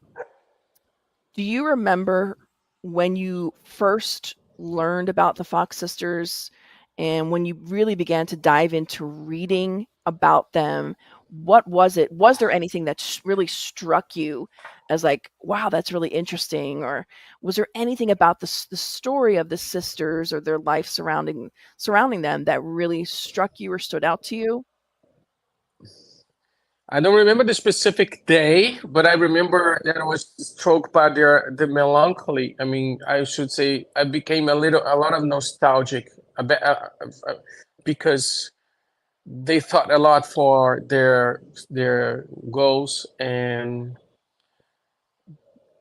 [SPEAKER 1] do you remember when you first learned about the Fox sisters and when you really began to dive into reading about them? What was it? Was there anything that really struck you as like, wow, that's really interesting? Or was there anything about the story of the sisters or their life surrounding them that really struck you or stood out to you?
[SPEAKER 3] I don't remember the specific day, but I remember that I was struck by the melancholy. I mean, I should say I became a lot of nostalgic because they thought a lot for their goals and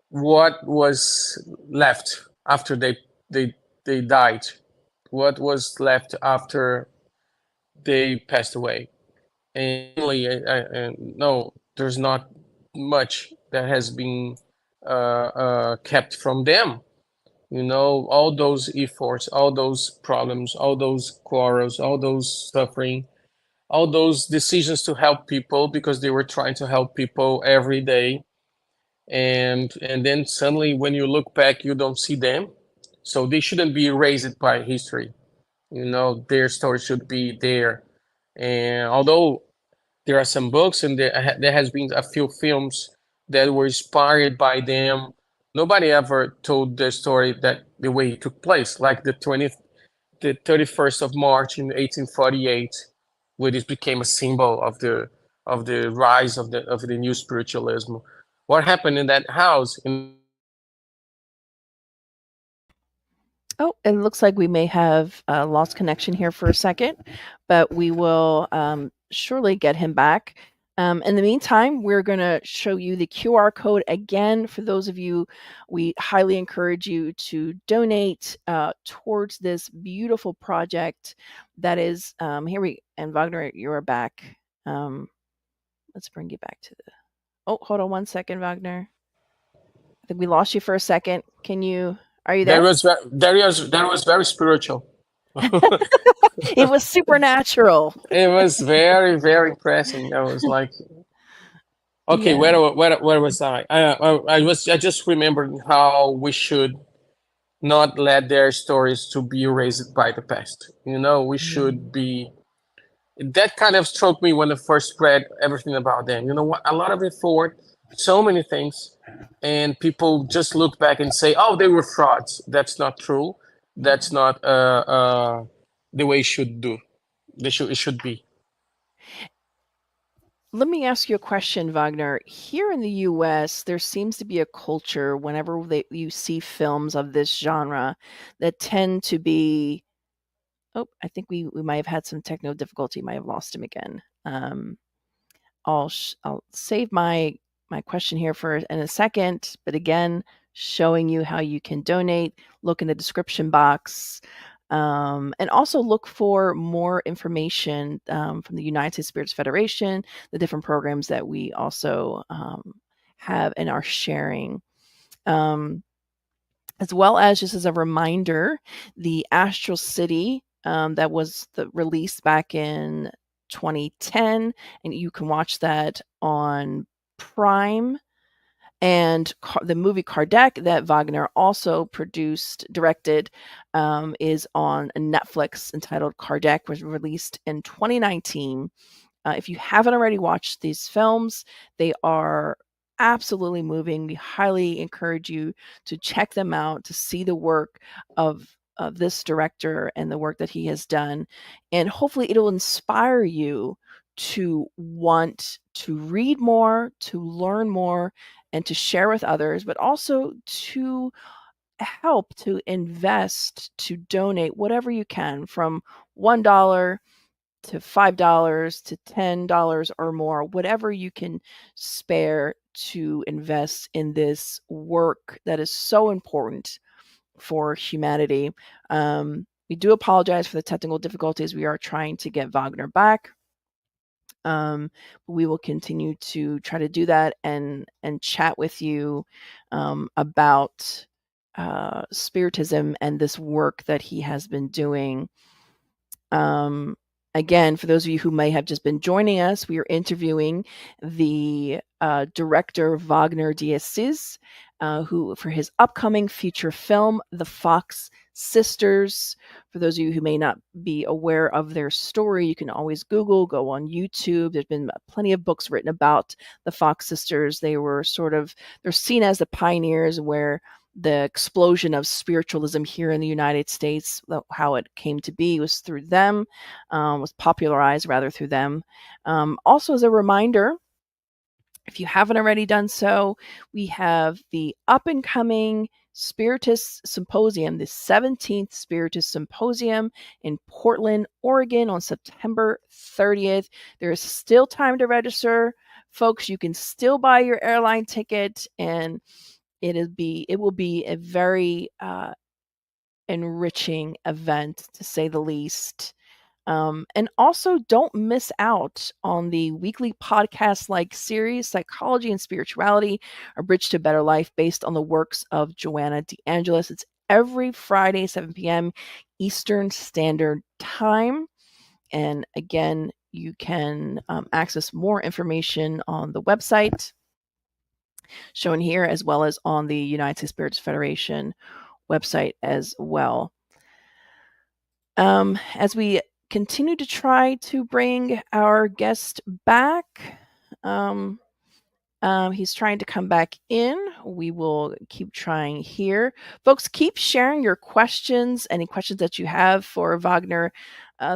[SPEAKER 3] what was left after they died, what was left after they passed away. And no, there's not much that has been kept from them. You know, all those efforts, all those problems, all those quarrels, all those suffering, all those decisions to help people because they were trying to help people every day. And then suddenly when you look back, you don't see them. So they shouldn't be erased by history. You know, their story should be there. And although there are some books and there has been a few films that were inspired by them, nobody ever told the story that the way it took place, like the 31st of March in 1848, where this became a symbol of the rise of the new spiritualism. What happened in that house?
[SPEAKER 1] Oh, it looks like we may have lost connection here for a second, but we will surely get him back. In the meantime, we're going to show you the QR code again. For those of you, we highly encourage you to donate towards this beautiful project that is and Wagner, you are back. Let's bring you back to the, oh, hold on one second, Wagner. I think we lost you for a second. Are you there?
[SPEAKER 3] That was very spiritual.
[SPEAKER 1] It was supernatural.
[SPEAKER 3] It was very, very impressive. I was like, okay,
[SPEAKER 1] Yeah.
[SPEAKER 3] where was I? I just remembered how we should not let their stories to be erased by the past. You know, we should be. That kind of struck me when I first read everything about them. You know what? A lot of effort, so many things, and people just look back and say, "Oh, they were frauds." That's not true. That's not the way it should do. It should be.
[SPEAKER 1] Let me ask you a question, Wagner. Here in the US, there seems to be a culture whenever you see films of this genre that tend to be. Oh, I think we might have had some technical difficulty. Might have lost him again. I'll save my question here in a second. But again, showing you how you can donate. Look in the description box. And also look for more information from the United Spirits Federation, the different programs that we also have and are sharing. As well as, just as a reminder, the Astral City that was released back in 2010, and you can watch that on Prime. And the movie Kardec that Wagner also directed, is on Netflix, entitled Kardec, was released in 2019. If you haven't already watched these films, they are absolutely moving. We highly encourage you to check them out, to see the work of this director and the work that he has done. And hopefully it'll inspire you to want to read more, to learn more, and to share with others, but also to help, to invest, to donate whatever you can, from $1 to $5 to $10 or more, whatever you can spare to invest in this work that is so important for humanity. We do apologize for the technical difficulties. We are trying to get Wagner back. We will continue to try to do that and chat with you about Spiritism and this work that he has been doing. Again, for those of you who may have just been joining us, we are interviewing the director Wagner de Assis, who, for his upcoming feature film, The Fox Sisters. For those of you who may not be aware of their story, you can always Google, go on YouTube. There's been plenty of books written about the Fox Sisters. They're seen as the pioneers, where the explosion of spiritualism here in the United States, how it came to be, was through them, was popularized rather through them. Also, as a reminder, if you haven't already done so, we have the up-and-coming Spiritist Symposium, the 17th Spiritist Symposium in Portland, Oregon on September 30th. There is still time to register. Folks, you can still buy your airline ticket, and it will be a very enriching event, to say the least. And also, don't miss out on the weekly podcast-like series, Psychology and Spirituality, A Bridge to a Better Life, based on the works of Joanna DeAngelis. It's every Friday, 7 p.m. Eastern Standard Time. And again, you can access more information on the website shown here, as well as on the United States Spiritist Federation website as well. As we continue to try to bring our guest back, he's trying to come back in. We will keep trying here. Folks, keep sharing your questions, any questions that you have for Wagner,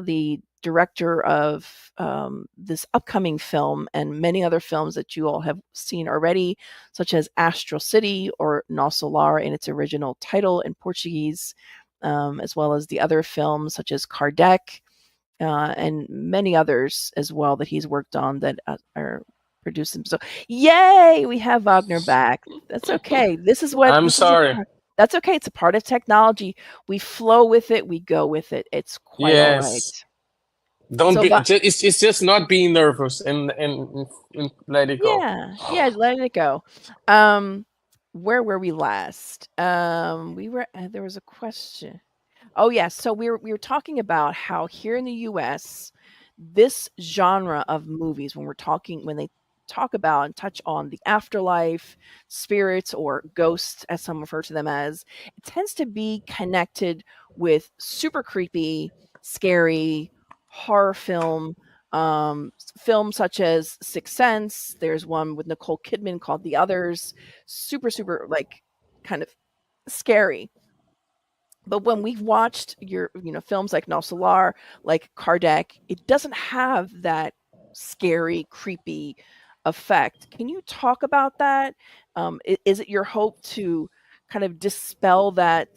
[SPEAKER 1] the director of this upcoming film, and many other films that you all have seen already, such as Astral City or No Solar in its original title in Portuguese, as well as the other films such as Kardec, and many others as well that he's worked on that are producing. So, yay, we have Wagner back. That's okay.
[SPEAKER 3] I'm sorry.
[SPEAKER 1] That's okay. It's a part of technology. We flow with it. We go with it. It's quite all right.
[SPEAKER 3] Don't be. It's just not being nervous and let it go.
[SPEAKER 1] Yeah, let it go. Where were we last? We were. There was a question. Oh yes. So we were talking about how here in the U.S., this genre of movies, when they talk about and touch on the afterlife, spirits, or ghosts, as some refer to them as, it tends to be connected with super creepy, scary horror films such as Sixth Sense. There's one with Nicole Kidman called The Others, super like kind of scary. But when we've watched your films like No Solar, like Kardec, it doesn't have that scary, creepy effect. Can you talk about that? Is it your hope to kind of dispel that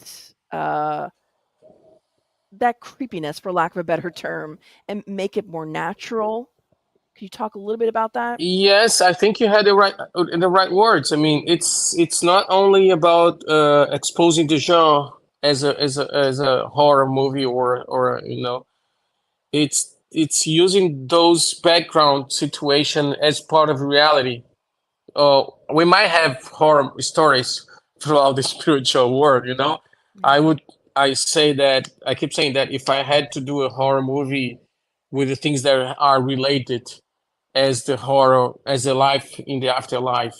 [SPEAKER 1] that creepiness, for lack of a better term, and make it more natural? Can you talk a little bit about that?
[SPEAKER 3] Yes, I think you had the right words. I mean, it's not only about exposing the genre as a horror movie or it's using those background situation as part of reality. We might have horror stories throughout the spiritual world,
[SPEAKER 1] Mm-hmm.
[SPEAKER 3] I I keep saying that if I had to do a horror movie with the things that are related as the horror, as the life in the afterlife,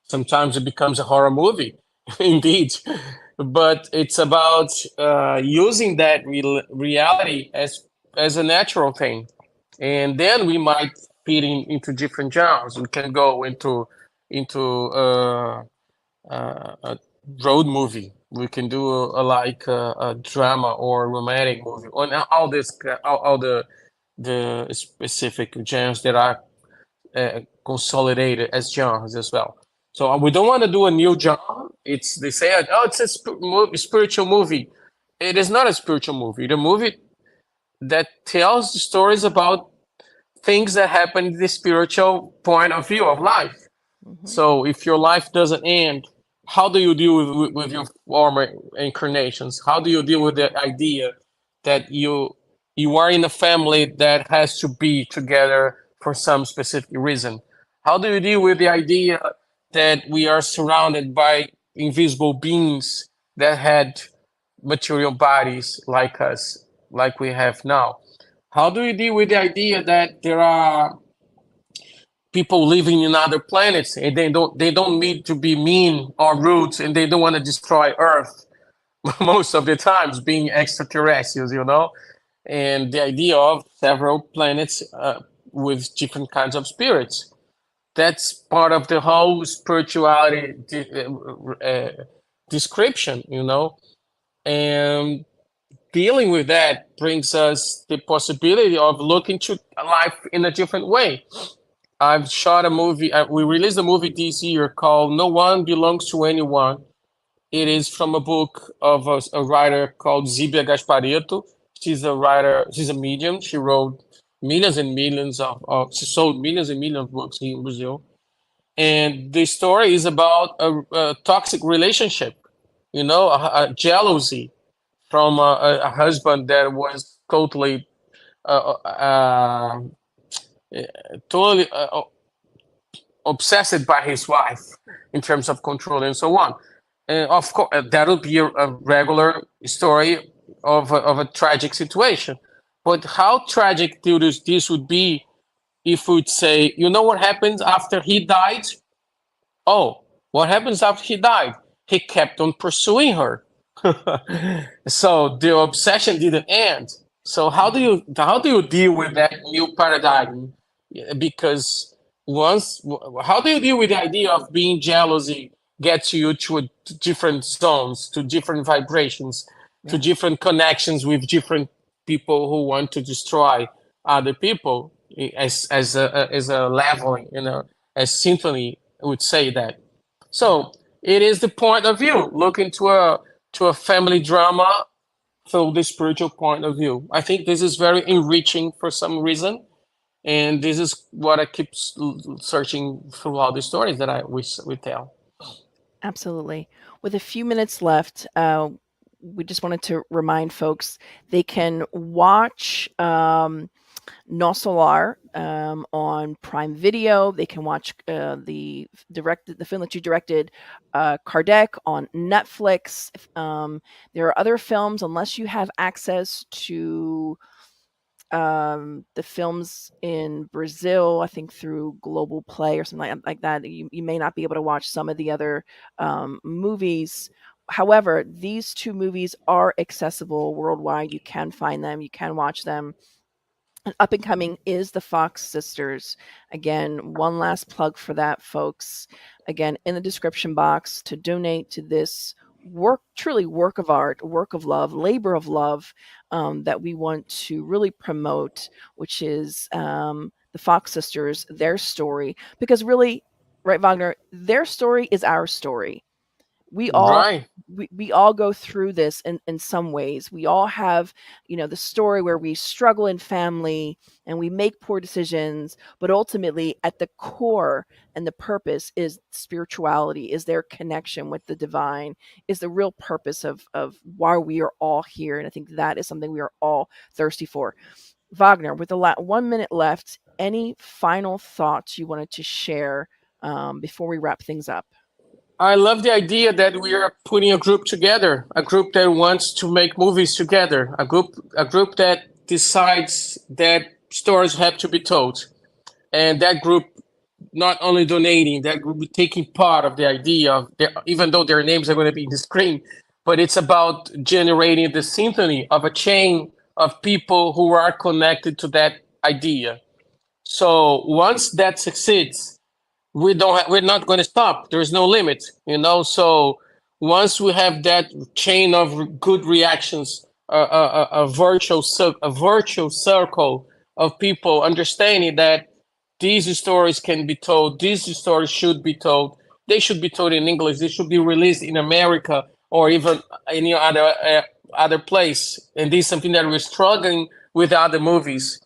[SPEAKER 3] sometimes it becomes a horror movie, indeed. But it's about using that reality as a natural thing, and then we might fit into different genres. We can go into a road movie. We can do a drama or romantic movie, on all the specific genres that are consolidated as genres as well. So we don't want to do a new genre. They say, oh, it's a spiritual movie. It is not a spiritual movie. The movie that tells stories about things that happen in the spiritual point of view of life.
[SPEAKER 1] Mm-hmm.
[SPEAKER 3] So if your life doesn't end, how do you deal with your former incarnations? How do you deal with the idea that you are in a family that has to be together for some specific reason? How do you deal with the idea that we are surrounded by invisible beings that had material bodies like us, like we have now? How do you deal with the idea that there are people living in other planets and they don't need to be mean or rude, and they don't want to destroy Earth most of the times, being extraterrestrials, and the idea of several planets with different kinds of spirits? That's part of the whole spirituality description, and dealing with that brings us the possibility of looking to life in a different way. I've shot a movie. We released a movie this year called "No One Belongs to Anyone." It is from a book of a writer called Zíbia Gasparetto. She's a writer. She's a medium. She wrote millions and millions she sold millions and millions of books in Brazil. And the story is about a toxic relationship, a jealousy from a husband that was totally uh, uh, totally obsessed by his wife in terms of control and so on. And of course, that would be a regular story of a tragic situation. But how tragic this would be if we'd say, what happens after he died? Oh, what happens after he died? He kept on pursuing her. So the obsession didn't end. So how do you deal with that new paradigm? Because how do you deal with the idea of being jealousy gets you to different zones, to different vibrations, to different connections with different people who want to destroy other people, as a leveling, as symphony would say that. So it is the point of view, looking to a family drama through the spiritual point of view. I think this is very enriching for some reason, and this is what I keep searching through all the stories that we tell.
[SPEAKER 1] Absolutely. With a few minutes left, we just wanted to remind folks they can watch NOSSOS on Prime Video. They can watch the film that you directed, Kardec, on Netflix. There are other films, unless you have access to the films in Brazil, I think through Global Play or something like that. You may not be able to watch some of the other movies. However, these two movies are accessible worldwide. You can find them, you can watch them. And up and coming is the Fox Sisters. Again, one last plug for that, folks. Again, in the description box to donate to this truly work of art, work of love, labor of love that we want to really promote, which is the Fox Sisters, their story. Because really, right, Wagner, their story is our story. We all
[SPEAKER 3] Right.
[SPEAKER 1] we all go through this in some ways. We all have, the story where we struggle in family and we make poor decisions, but ultimately at the core and the purpose is spirituality, is their connection with the divine, is the real purpose of why we are all here. And I think that is something we are all thirsty for. Wagner, with the 1 minute left, any final thoughts you wanted to share before we wrap things up?
[SPEAKER 3] I love the idea that we are putting a group together, a group that wants to make movies together, a group that decides that stories have to be told, and that group not only donating, that group taking part of the idea of even though their names are going to be in the screen, but it's about generating the symphony of a chain of people who are connected to that idea. So once that succeeds, we're not going to stop. There's no limit, so once we have that chain of good reactions, a virtual circle of people understanding that these stories can be told, these stories should be told, they should be told in English, they should be released in America or even any other place, and this is something that we're struggling with other movies.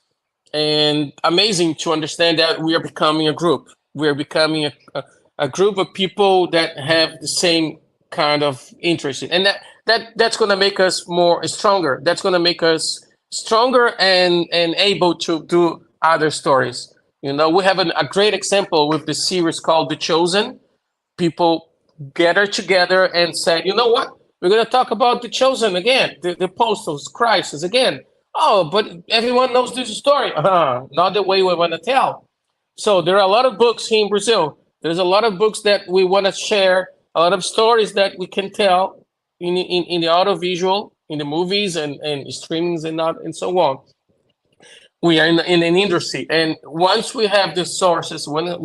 [SPEAKER 3] And amazing to understand that we are becoming a group. We are becoming a group of people that have the same kind of interest, and that's going to make us more stronger. That's going to make us stronger and able to do other stories. We have a great example with the series called The Chosen. People gather together and said, you know what? We're going to talk about The Chosen again, the apostles, Christ again. Oh, but everyone knows this story. Not the way we want to tell. So there are a lot of books here in Brazil. There's a lot of books that we want to share, a lot of stories that we can tell in the audiovisual, in the movies and streamings and so on. We are in an industry, and once we have the sources, when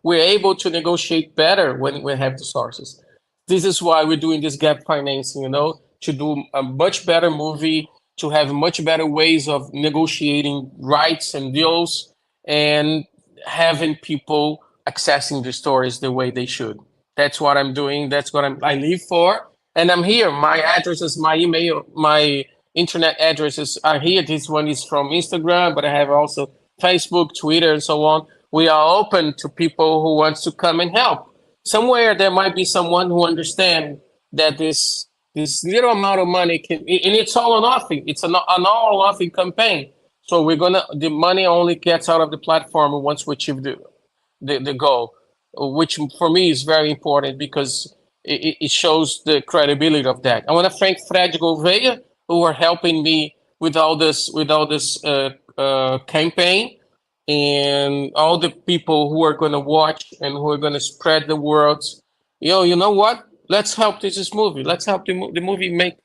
[SPEAKER 3] we're able to negotiate better when we have the sources. This is why we're doing this gap financing, to do a much better movie, to have much better ways of negotiating rights and deals, and having people accessing the stories the way they should. That's what I'm doing. That's what I live for, and I'm here. My address is my email, my internet addresses are here. This one is from Instagram, but I have also Facebook, Twitter, and so on. We are open to people who wants to come and help. Somewhere there might be someone who understand that this little amount of money can, and it's all or nothing. It's an all or nothing campaign. So the money only gets out of the platform once we achieve the goal, which for me is very important because it shows the credibility of that. I want to thank Fred Gouveia, who are helping me with all this campaign, and all the people who are going to watch and who are going to spread the word. You know what? Let's help this movie. Let's help the movie make,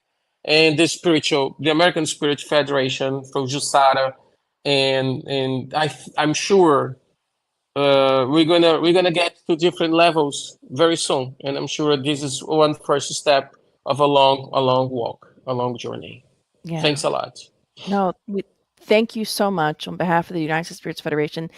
[SPEAKER 3] and the American Spirit Federation from Jussara, and I'm sure we're gonna get to different levels very soon, and I'm sure this is one first step of a long walk, a long journey.
[SPEAKER 1] Yeah.
[SPEAKER 3] Thanks a lot.
[SPEAKER 1] No, thank you so much on behalf of the United States Spirits Federation.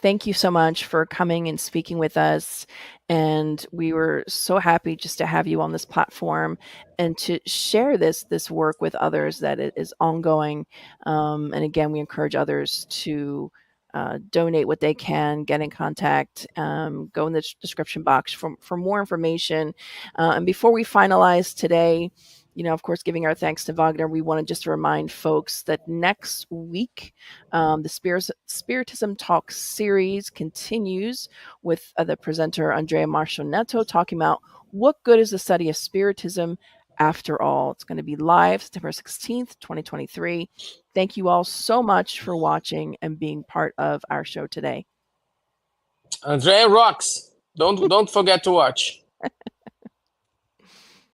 [SPEAKER 1] Thank you so much for coming and speaking with us. And we were so happy just to have you on this platform and to share this work with others that it is ongoing. And again, we encourage others to donate what they can, get in contact, go in the description box for more information. And before we finalize today, of course, giving our thanks to Wagner, we want to just remind folks that next week, the Spiritism Talk series continues with the presenter Andrea Marcionetto talking about what good is the study of Spiritism after all. It's going to be live September 16th, 2023. Thank you all so much for watching and being part of our show today.
[SPEAKER 3] Andrea rocks. Don't forget to watch.